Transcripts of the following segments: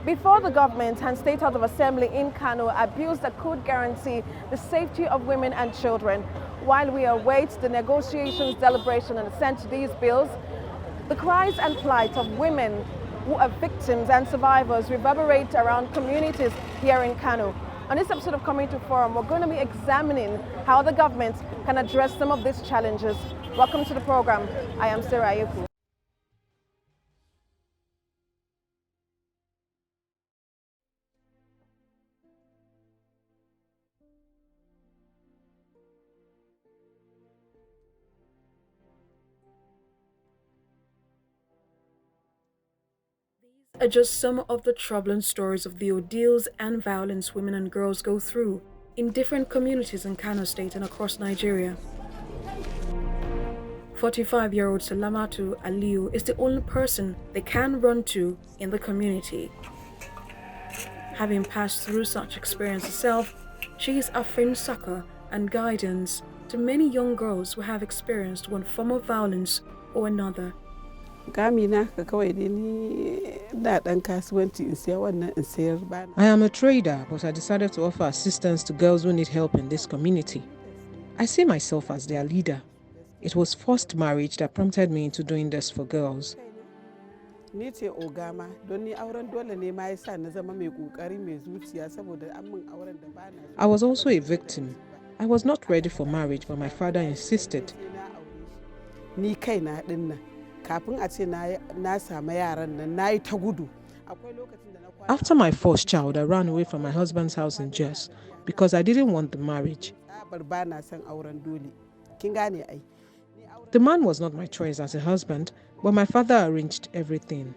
Before the government and State House of Assembly in Kano abused that could guarantee the safety of women and children. While we await the negotiations, deliberation and assent to these bills, the cries and plight of women who are victims and survivors reverberate around communities here in Kano. On this episode of Community Forum, we're going to be examining how the government can address some of these challenges. Welcome to the program. I am Sarah Ayuku. Are just some of the troubling stories of the ordeals and violence women and girls go through in different communities in Kano State and across Nigeria. 45-year-old Salamatu Aliyu is the only person they can run to in the community. Having passed through such experience herself, she is offering succor and guidance to many young girls who have experienced one form of violence or another. I am a trader, but I decided to offer assistance to girls who need help in this community. I see myself as their leader. It was forced marriage that prompted me into doing this for girls. I was also a victim. I was not ready for marriage, but my father insisted. After my first child, I ran away from my husband's house in Jos because I didn't want the marriage. The man was not my choice as a husband, but my father arranged everything.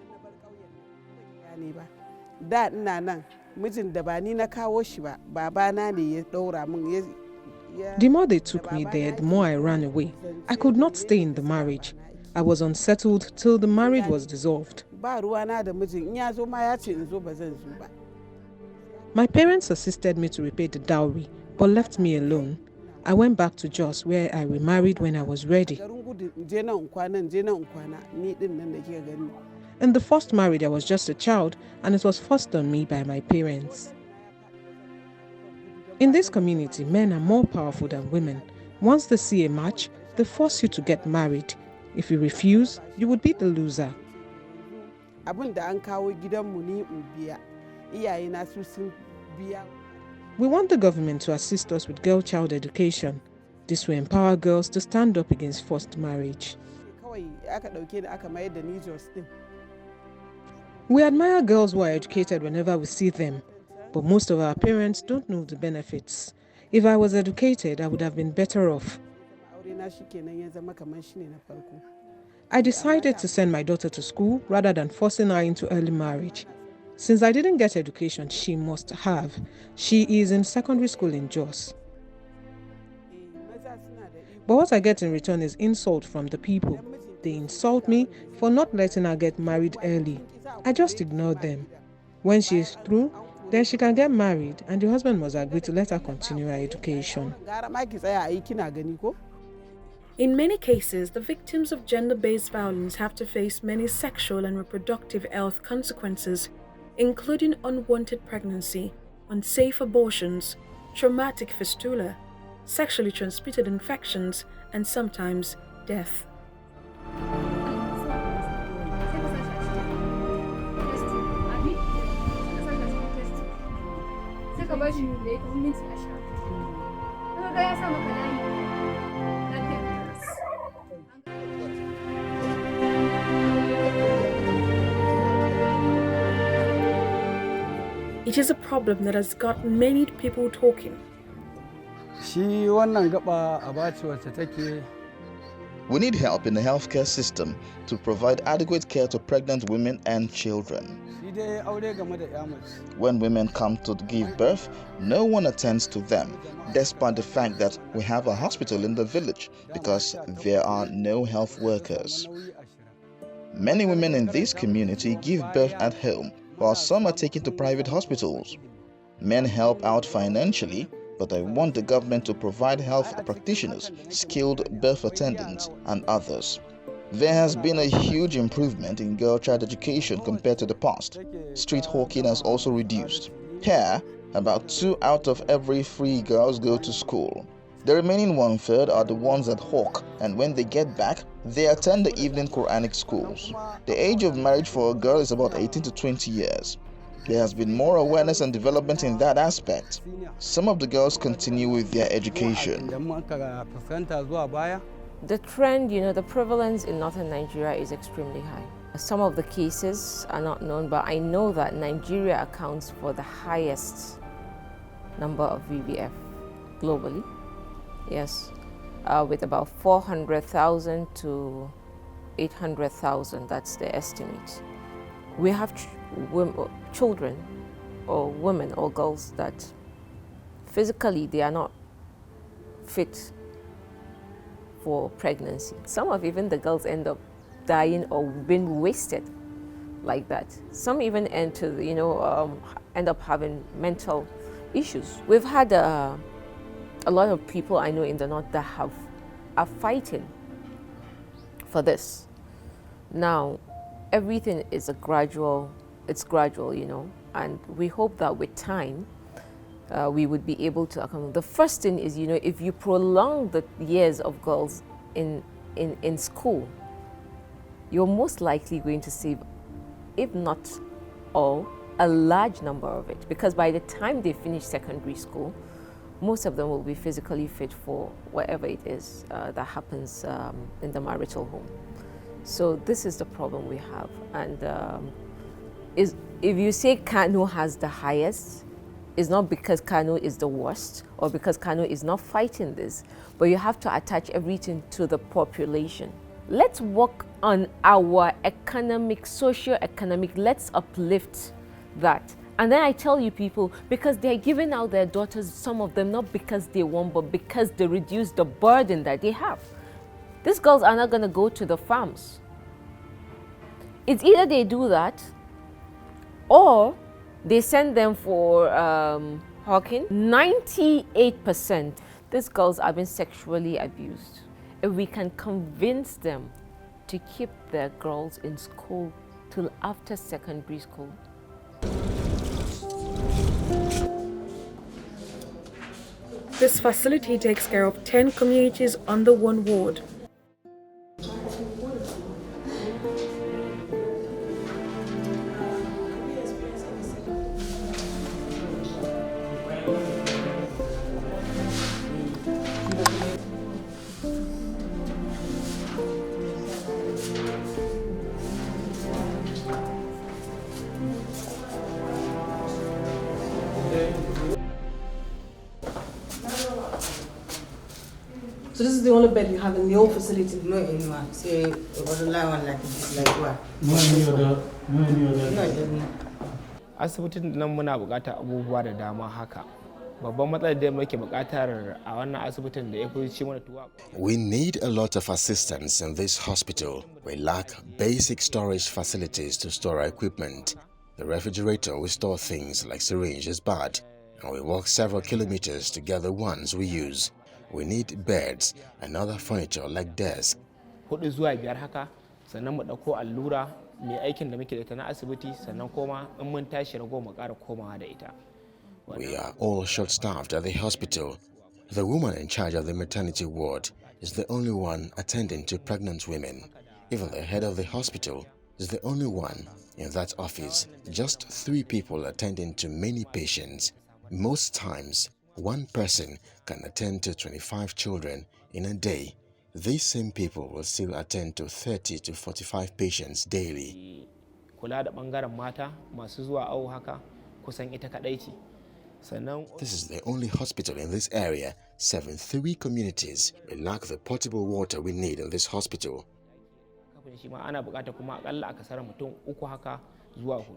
The more they took me there, the more I ran away. I could not stay in the marriage. I was unsettled till the marriage was dissolved. My parents assisted me to repay the dowry, but left me alone. I went back to Jos, where I remarried when I was ready. In the first marriage, I was just a child, and it was forced on me by my parents. In this community, men are more powerful than women. Once they see a match, they force you to get married. If you refuse, you would be the loser. We want the government to assist us with girl child education. This will empower girls to stand up against forced marriage. We admire girls who are educated whenever we see them, but most of our parents don't know the benefits. If I was educated, I would have been better off. I decided to send my daughter to school rather than forcing her into early marriage. Since I didn't get education she must have, she is in secondary school in Jos. But what I get in return is insult from the people. They insult me for not letting her get married early. I just ignore them. When she is through, then she can get married and the husband must agree to let her continue her education. In many cases, the victims of gender-based violence have to face many sexual and reproductive health consequences, including unwanted pregnancy, unsafe abortions, traumatic fistula, sexually transmitted infections, and sometimes death. It is a problem that has got many people talking. We need help in the healthcare system to provide adequate care to pregnant women and children. When women come to give birth, no one attends to them, despite the fact that we have a hospital in the village because there are no health workers. Many women in this community give birth at home, while some are taken to private hospitals. Men help out financially, but I want the government to provide health practitioners, skilled birth attendants, and others. There has been a huge improvement in girl child education compared to the past. Street hawking has also reduced. Here, about 2 out of every 3 girls go to school. The remaining 1/3 are the ones that hawk, and when they get back, they attend the evening Quranic schools. The age of marriage for a girl is about 18 to 20 years. There has been more awareness and development in that aspect. Some of the girls continue with their education. The trend, the prevalence in northern Nigeria is extremely high. Some of the cases are not known, but I know that Nigeria accounts for the highest number of VBF globally. Yes, with about 400,000 to 800,000, that's the estimate. We have children or women or girls that physically they are not fit for pregnancy. Some of even the girls end up dying or being wasted like that. Some even end up having mental issues. We've had a lot of people I know in the north that are fighting for this. Now, everything is gradual, and we hope that with time, we would be able to accomplish. The first thing is, if you prolong the years of girls in school, you're most likely going to save, if not all, a large number of it. Because by the time they finish secondary school, most of them will be physically fit for whatever it is that happens in the marital home. So this is the problem we have. And if you say Kano has the highest, it's not because Kano is the worst or because Kano is not fighting this, but you have to attach everything to the population. Let's work on our economic, socio-economic, let's uplift that. And then I tell you people, because they're giving out their daughters, some of them, not because they want, but because they reduce the burden that they have. These girls are not going to go to the farms. It's either they do that or they send them for hawking. 98% these girls are being sexually abused. If we can convince them to keep their girls in school till after secondary school. This facility takes care of 10 communities under one ward. So this is the only bed you have in the whole facility? No anyone. Say, one like this, like what? No any other. No. Asibitin nan muna buƙatar abubuwa da dama haka. Babban matsalar da muke buƙatar a wannan asibitin da ya fi ci mana tuwa. We need a lot of assistance in this hospital. We lack basic storage facilities to store our equipment. The refrigerator we store things like syringe is bad, and we walk several kilometers to get the ones we use. We need beds and other furniture like desks. 4 zuwa 5 haka, sannan mu dauko allura mai aikin da muke da ita na asibiti, sannan kuma in mun tashi rago mu ƙara komawa da ita. We are all short-staffed at the hospital. The woman in charge of the maternity ward is the only one attending to pregnant women. Even the head of the hospital is the only one in that office. Just 3 people attending to many patients. Most times, one person can attend to 25 children in a day. These same people will still attend to 30 to 45 patients daily. Kula da bangaren mata masu zuwa awo haka kusan ita kadai ce. This is the only hospital in this area, serving 3 communities. We lack the potable water we need in this hospital.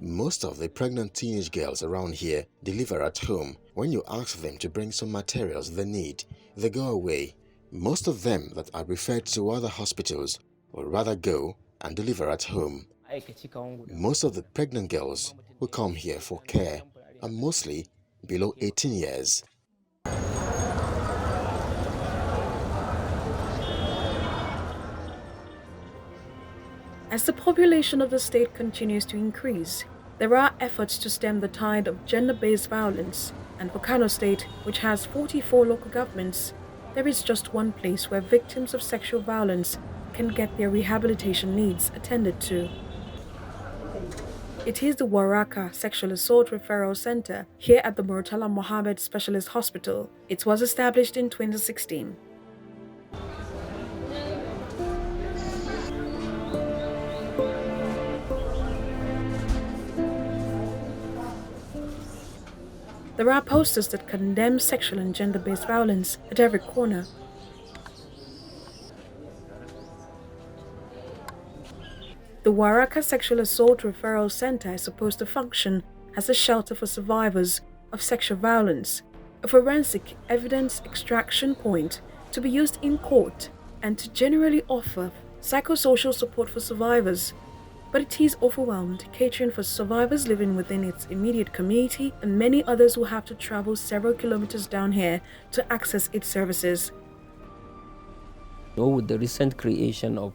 Most of the pregnant teenage girls around here deliver at home. When you ask them to bring some materials they need, they go away. Most of them that are referred to other hospitals will rather go and deliver at home. Most of the pregnant girls who come here for care are mostly below 18 years. As the population of the state continues to increase, there are efforts to stem the tide of gender-based violence, and for Kano State, which has 44 local governments, there is just one place where victims of sexual violence can get their rehabilitation needs attended to. It is the Waraka Sexual Assault Referral Center here at the Murtala Mohammed Specialist Hospital. It was established in 2016. There are posters that condemn sexual and gender-based violence at every corner. The Waraka Sexual Assault Referral Center is supposed to function as a shelter for survivors of sexual violence, a forensic evidence extraction point to be used in court, and to generally offer psychosocial support for survivors. But it is overwhelmed, catering for survivors living within its immediate community and many others who have to travel several kilometers down here to access its services. With the recent creation of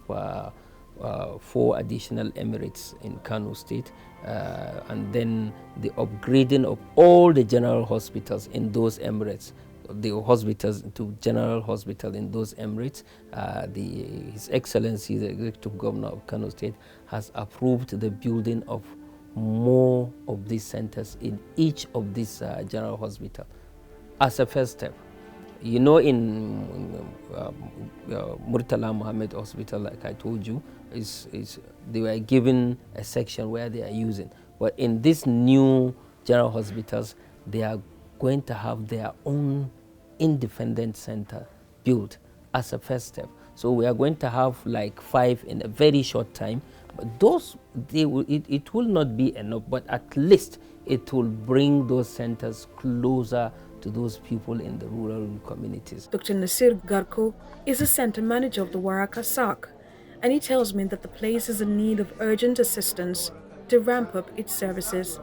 4 additional emirates in Kano State, and then the upgrading of all the general hospitals in those emirates, the hospitals to general hospital in those emirates, His Excellency, the Executive Governor of Kano State, has approved the building of more of these centers in each of these general hospitals as a first step. You know, in Murtala Mohammed Hospital, like I told you, they were given a section where they are using. But in these new general hospitals, they are going to have their own independent center built as a first step. So we are going to have like 5 in a very short time. But those, it will not be enough, but at least it will bring those centers closer to those people in the rural communities. Dr. Nasir Garko is the center manager of the Waraka SAC, and he tells me that the place is in need of urgent assistance to ramp up its services.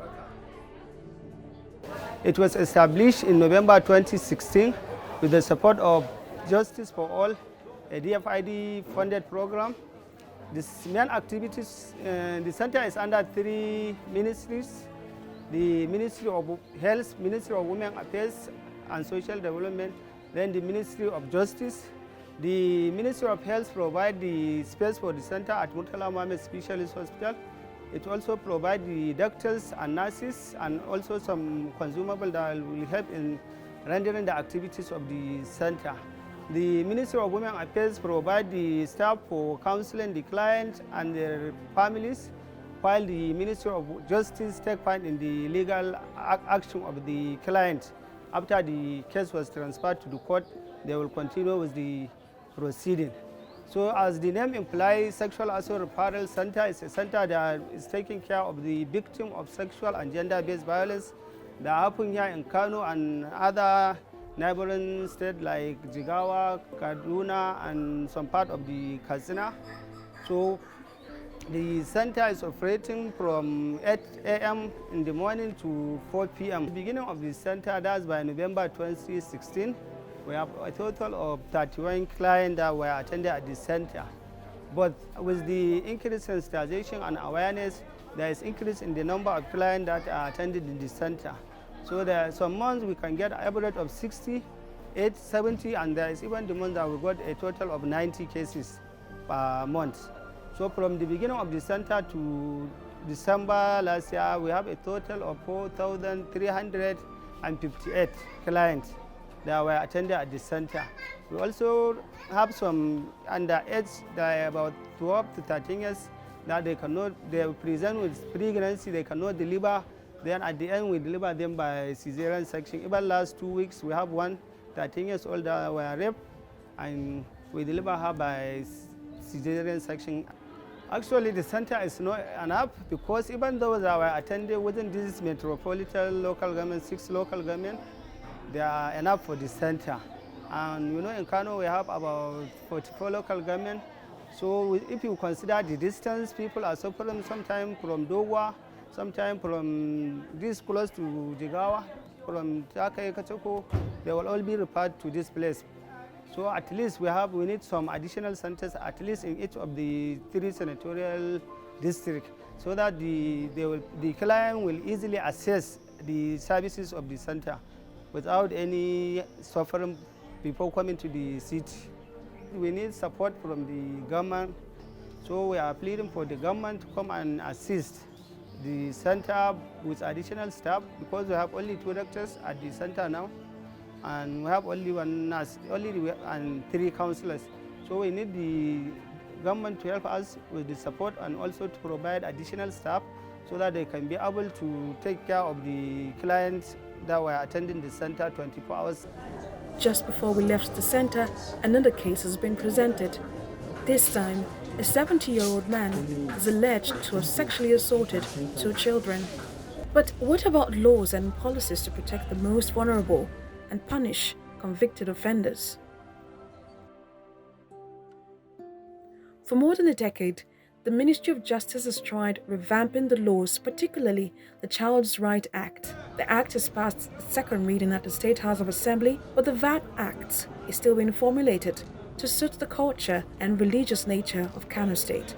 It was established in November 2016 with the support of Justice for All, a DFID-funded program. This main activities, the center is under 3 ministries: the Ministry of Health, Ministry of Women Affairs and Social Development, then the Ministry of Justice. The Ministry of Health provides the space for the center at Murtala Mohammed Specialist Hospital. It also provides the doctors and nurses and also some consumables that will help in rendering the activities of the center. The Ministry of Women Affairs provides the staff for counseling the clients and their families, while the Ministry of Justice takes part in the legal action of the client. After the case was transferred to the court, they will continue with the proceeding. So as the name implies, Sexual Assault Referral Center is a center that is taking care of the victim of sexual and gender-based violence that happen here in Kano and other neighboring states like Jigawa, Kaduna, and some part of the Katsina. So the center is operating from 8 a.m. in the morning to 4 p.m. The beginning of the center, that's by November 2016, we have a total of 31 clients that were attended at the center. But with the increased sensitization and awareness, there is increase in the number of clients that are attended in the center. So there are some months we can get an average of 60, 70, and there is even the month that we got a total of 90 cases per month. So from the beginning of the center to December last year, we have a total of 4,358 clients that were attended at the center. We also have some underage that are about 12 to 13 years that they present with pregnancy, they cannot deliver. Then at the end, we deliver them by cesarean section. Even last 2 weeks, we have one 13 years old that were raped, and we deliver her by cesarean section. Actually, the center is not enough because even those that were attended within this metropolitan local government, 6 local government, they are enough for the center. And you know, in Kano, we have about 44 local government. So if you consider the distance, people are suffering sometimes from Dowa, sometimes from this close to Jigawa, from Takai, Kachoko, they will all be referred to this place. So at least we need some additional centers, at least in each of the 3 senatorial districts, so that the client will easily access the services of the center without any suffering before coming to the city. We need support from the government, so we are pleading for the government to come and assist the center with additional staff, because we have only 2 doctors at the center now, and we have only 1 nurse, and 3 counselors. So we need the government to help us with the support and also to provide additional staff so that they can be able to take care of the clients that were attending the center 24 hours. Just before we left the center, another case has been presented. This time, a 70-year-old man is alleged to have sexually assaulted 2 children. But what about laws and policies to protect the most vulnerable and punish convicted offenders? For more than a decade, the Ministry of Justice has tried revamping the laws, particularly the Child's Right Act. The act has passed its 2nd reading at the State House of Assembly, but the VAT Act is still being formulated to suit the culture and religious nature of Kano State.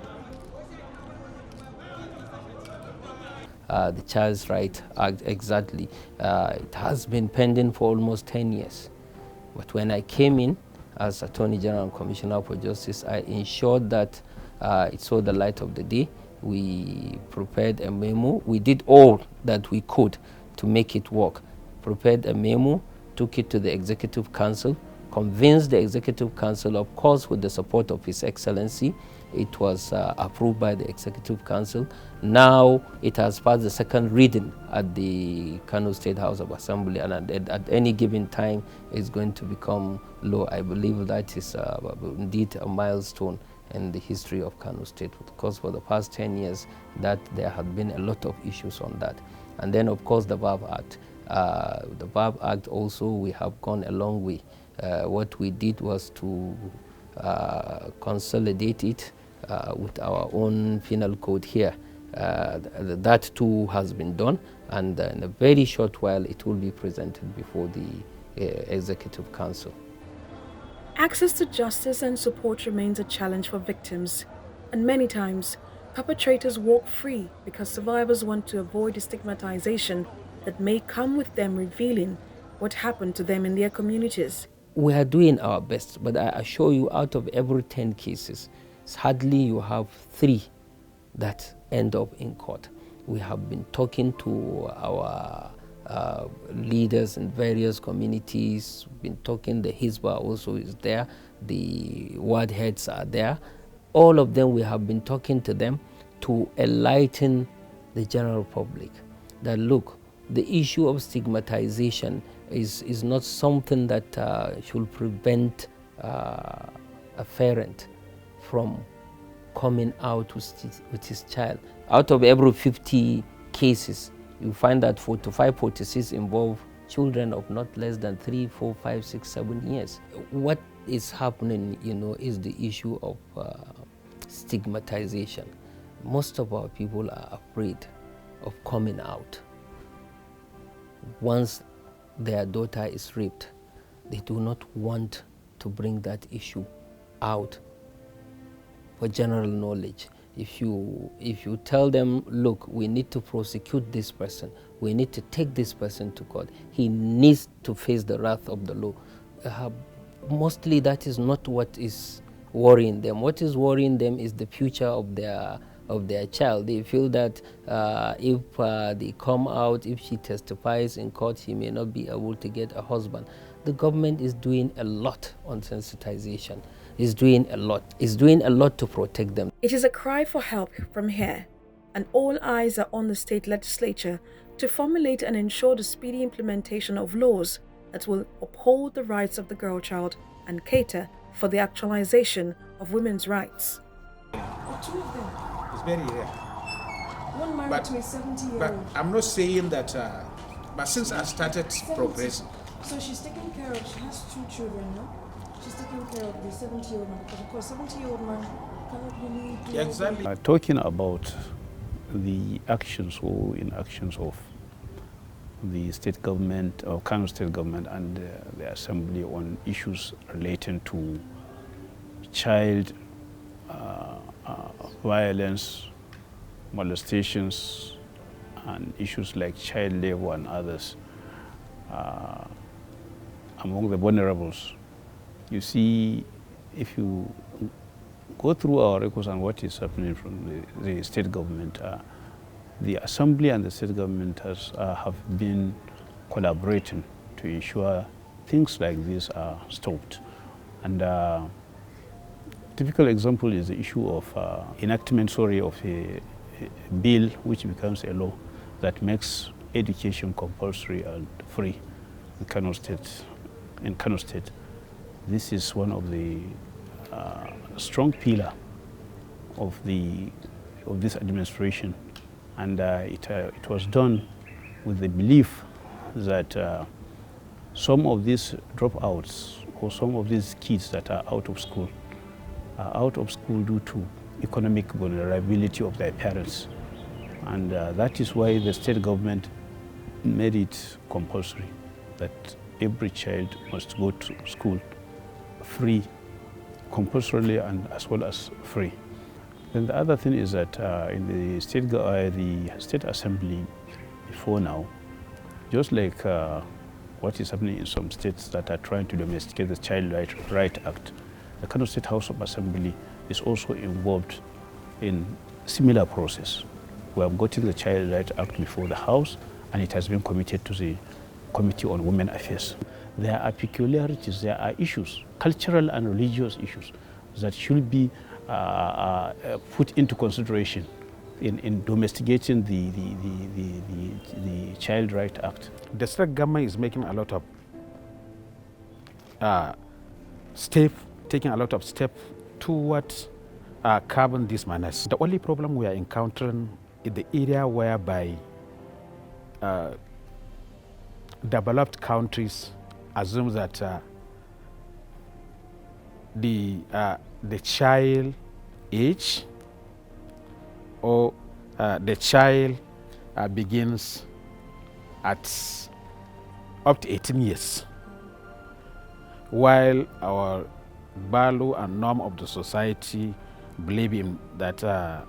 The Child's Right Act, exactly, it has been pending for almost 10 years. But when I came in as Attorney General and Commissioner for Justice, I ensured that it saw the light of the day. We prepared a memo. We did all that we could to make it work. Prepared a memo, took it to the Executive Council, convinced the Executive Council, of course with the support of His Excellency. It was approved by the Executive Council. Now it has passed the 2nd reading at the Kano State House of Assembly, and at any given time it's going to become law. I believe that is indeed a milestone in the history of Kano State, because for the past 10 years that there have been a lot of issues on that. And then of course the VAB Act. The VAB Act also, we have gone a long way. What we did was to consolidate it with our own penal code here. That too has been done, and in a very short while it will be presented before the Executive Council. Access to justice and support remains a challenge for victims, and many times perpetrators walk free because survivors want to avoid the stigmatization that may come with them revealing what happened to them in their communities. We are doing our best, but I assure you, out of every 10 cases, hardly you have 3 that end up in court. We have been talking to our leaders in various communities, been talking, the Hizbah also is there, the ward heads are there. All of them, we have been talking to them to enlighten the general public that, look, the issue of stigmatization is not something that should prevent a parent from coming out with his child. Out of every 50 cases, you find that 45, 46 involve children of not less than 3, 4, 5, 6, 7 years. What is happening, is the issue of stigmatization. Most of our people are afraid of coming out. Once their daughter is raped, they do not want to bring that issue out for general knowledge. If you tell them, look, we need to prosecute this person, we need to take this person to court, he needs to face the wrath of the law, mostly that is not what is worrying them. What is worrying them is the future of their child. They feel that if they come out, if she testifies in court, she may not be able to get a husband. The government is doing a lot on sensitization. Is doing a lot to protect them. It is a cry for help from here, and all eyes are on the state legislature to formulate and ensure the speedy implementation of laws that will uphold the rights of the girl child and cater for the actualization of women's rights. Two of them. It's very rare. One married to a 70-year-old. But I'm not saying that, but since I started progressing. So she's taking care of, she has 2 children, no? She's taking care of the 70-year-old man, because of course 70-year-old man cannot really do Exactly. Talking about the actions or inactions of the state government or Kano state government and the assembly on issues relating to child violence, molestations, and issues like child labor and others among the vulnerables. You see, if you go through our records and what is happening from the state government, the assembly and the state government have been collaborating to ensure things like this are stopped. And typical example is the issue of enactment, of a bill which becomes a law that makes education compulsory and free in Kano State. This is one of the strong pillar of this administration, and it was done with the belief that some of these dropouts or some of these kids that are out of school due to economic vulnerability of their parents, and that is why the state government made it compulsory that every child must go to school free, compulsorily and as well as free. Then the other thing is that in the state assembly before now, just like what is happening in some states that are trying to domesticate the Child Right Act, the Kano State House of Assembly is also involved in similar process. We have gotten the Child Right Act before the House, and it has been committed to the Committee on Women Affairs. There are peculiarities, there are issues, cultural and religious issues that should be put into consideration in domesticating the Child Right Act. The state government is making a lot of taking a lot of steps towards curbing this menace. The only problem we are encountering is the area whereby developed countries assume that the child age or the child begins at up to 18 years, while our value and norm of the society believe in that a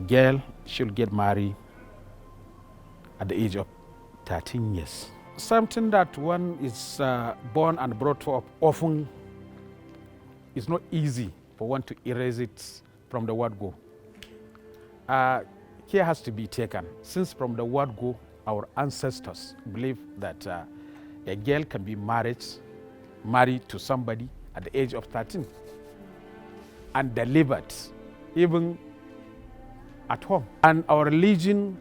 girl should get married at the age of 13 years. Something that one is born and brought up often is not easy for one to erase it from the word go. Care has to be taken, since from the word go, our ancestors believe that a girl can be married to somebody at the age of 13 and delivered even at home. And our religion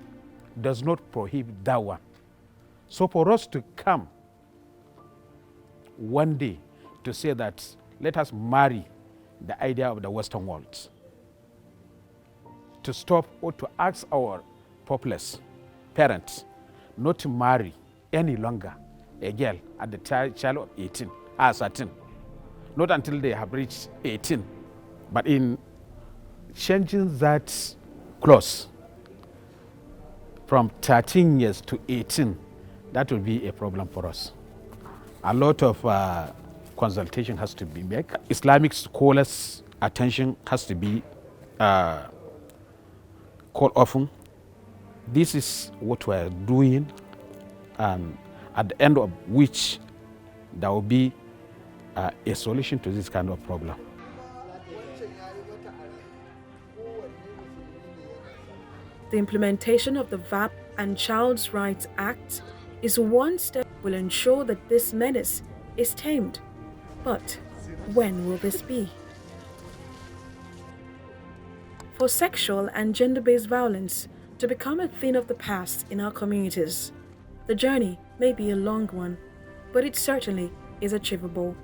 does not prohibit that one. So for us to come one day to say that let us marry the idea of the Western world, to stop or to ask our populace, parents, not to marry any longer a girl at the child of 13, not until they have reached 18. But in changing that clause from 13 years to 18, that will be a problem for us. A lot of consultation has to be made. Islamic scholars' attention has to be called often. This is what we are doing, and at the end of which there will be a solution to this kind of problem. The implementation of the VAP and Child's Rights Act is one step will ensure that this menace is tamed. But when will this be? For sexual and gender-based violence to become a thing of the past in our communities, the journey may be a long one, but it certainly is achievable.